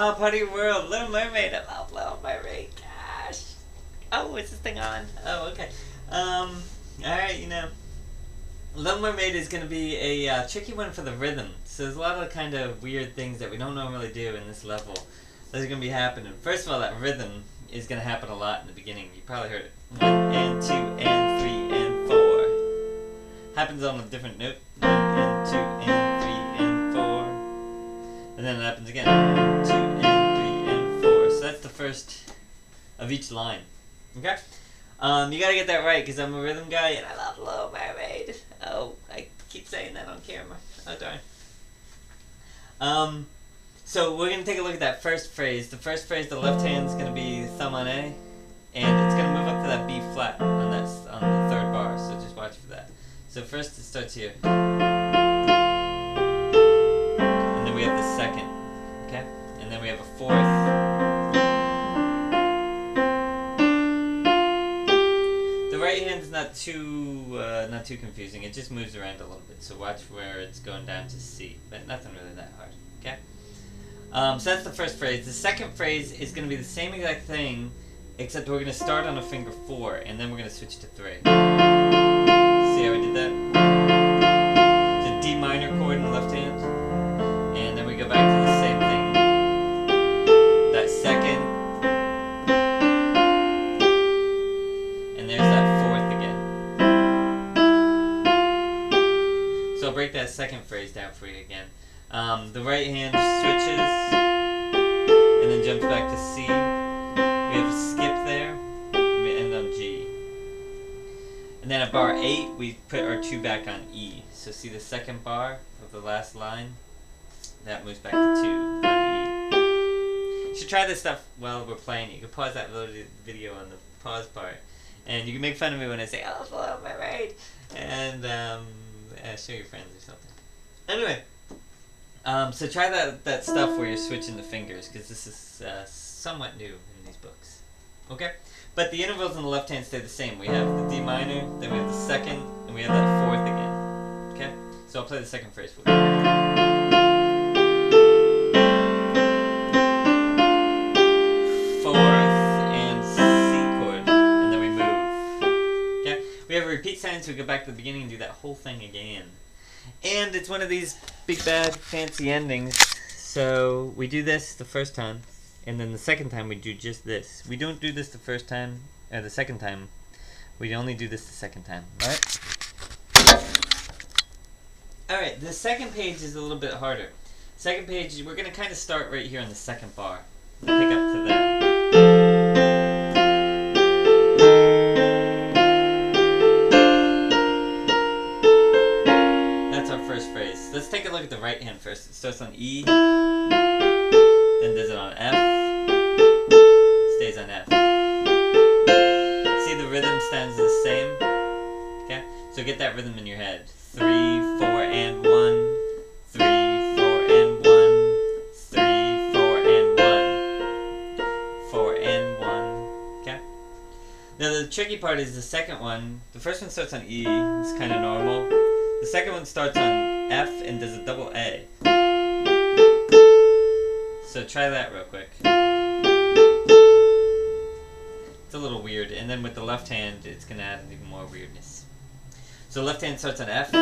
Oh, Party World, Little Mermaid. I love Little Mermaid. Gosh. Oh, is this thing on? Oh, okay. Alright, you know. Little Mermaid is going to be a tricky one for the rhythm. So there's a lot of kind of weird things that we don't normally do in this level that are going to be happening. First of all, that rhythm is going to happen a lot in the beginning. You probably heard it. 1 and 2 and 3 and 4. Happens on a different note. 1 and 2 and 3 and 4. And then it happens again. 1, 2 and 3 and 4. So that's the first of each line. Okay? You gotta get that right because I'm a rhythm guy and I love Little Mermaid. Oh, I keep saying that on camera. Oh, darn. So we're gonna take a look at that first phrase. The first phrase, the left hand's gonna be thumb on A, and it's gonna move up to that B flat on the third bar. So just watch for that. So first it starts here, and then we have the second, okay, and then we have a fourth. The right hand's not too confusing. It just moves around a little bit. So watch where it's going down to C, but nothing really that hard. Okay. So that's the first phrase. The second phrase is going to be the same exact thing, except we're going to start on a finger 4, and then we're going to switch to 3. See how I did that? It's a D minor chord in the left hand, and then we go back to the same thing. That second, and there's that fourth again. So I'll break that second phrase down for you again. The right hand switches and then jumps back to C. We have a skip there, and we end on G. And then at bar 8, we put our 2 back on E. So see the second bar of the last line? That moves back to 2 on E. You should try this stuff while we're playing. You can pause that video on the pause part. And you can make fun of me when I say, oh, Little Mermaid. And show your friends or something. Anyway. So try that stuff where you're switching the fingers, because this is somewhat new in these books. Okay? But the intervals on the left hand stay the same. We have the D minor, then we have the second, and we have that fourth again. Okay? So I'll play the second phrase for you. Fourth and C chord, and then we move. Okay? We have a repeat sign, so we go back to the beginning and do that whole thing again. And it's one of these big bad fancy endings, so we do this the first time, and then the second time we do just this. We don't do this the first time, or the second time. We only do this the second time, alright? Alright, the second page is a little bit harder. Second page, we're going to kind of start right here on the second bar. Pick up to there. Let's take a look at the right hand first. It starts on E, then does it on F, stays on F. See the rhythm stands the same? Okay? So get that rhythm in your head. 3, 4, and 1. 3, 4, and 1. 3, 4, and 1. 4, and 1. Okay? Now the tricky part is the second one. The first one starts on E. It's kind of normal. The second one starts on F and does a double A. So try that real quick. It's a little weird. And then with the left hand, it's going to add even more weirdness. So left hand starts on F. F.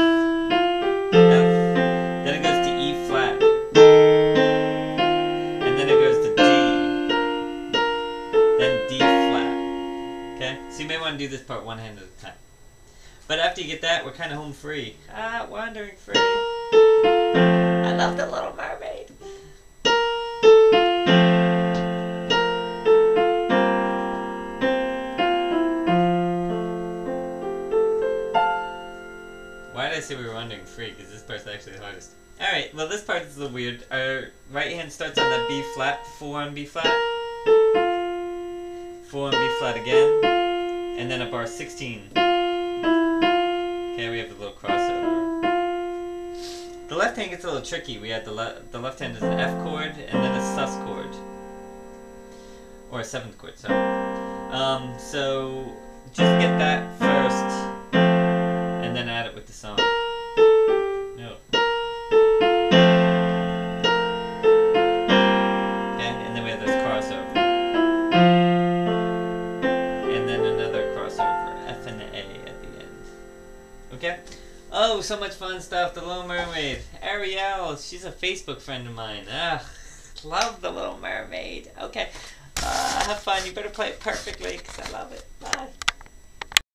Then it goes to E flat. And then it goes to D. Then D flat. Okay? So you may want to do this part one hand at a time. But after you get that, we're kind of home free. Wandering free. I love the Little Mermaid. Why did I say we were wandering free? Because this part's actually the hardest. Alright, well this part is a little weird. Our right hand starts on that B flat, 4 on B flat. 4 on B flat again. And then a bar 16. Okay, we have a little crossover. The left hand gets a little tricky. We have the left hand is an F chord and then a sus chord. Or a 7th chord, sorry. So just get that first and then add it with the song. No. Okay, Oh, so much fun stuff. The Little Mermaid. Ariel, she's a Facebook friend of mine. Ugh, love The Little Mermaid. Okay, have fun. You better play it perfectly because I love it. Bye.